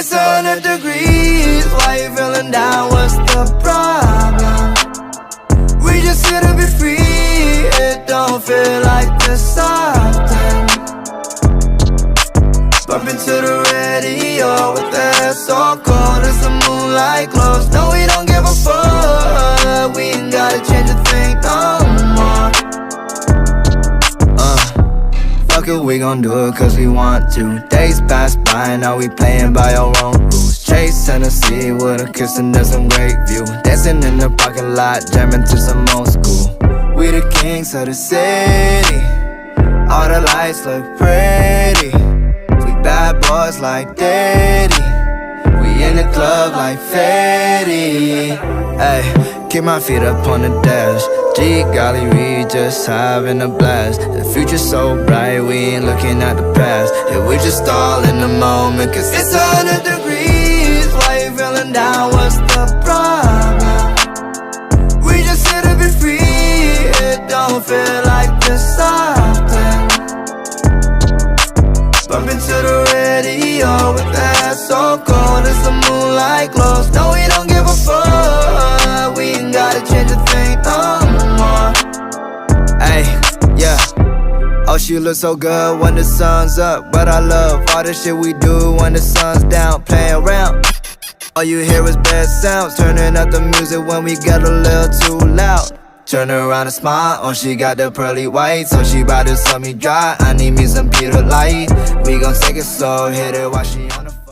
It's 100 degrees, why you feeling down, what's the problem? We just here to be free, it don't feel like this often. Bumping to the radio with the air so cold as the moonlight glows. No, we don't give a fuck, we ain't gotta change a thing no more. Fuck it, we gon' do it cause we want to. Days pass by, now we playing by our own rules. Chase Tennessee with a kiss and there's some great view. Dancing in the parking lot, jamming to some old school. We the kings of the city, all the lights look pretty. We bad boys like Daddy, we in the club like Fetty. Ay, keep my feet up on the dash. G golly, we just having a blast. The future's so bright, we ain't looking at the past. Yeah, we just all in the moment, cause it's 100 degrees. Why you feeling down, what's the problem? We just here to be free, it don't feel like this often. Bumping to the radio with the air so cold as the moonlight glows. No, we don't give a fuck, we ain't gotta change a thing no more. Ay, yeah. Oh, she look so good when the sun's up, but I love all the shit we do when the sun's down. Playing around, all you hear is bad sounds. Turning up the music when we get a little too loud. Turn around and smile, oh she got the pearly white, so she bout to suck me dry. I need me some Peter Light. We gon' take it slow, hit it while she on the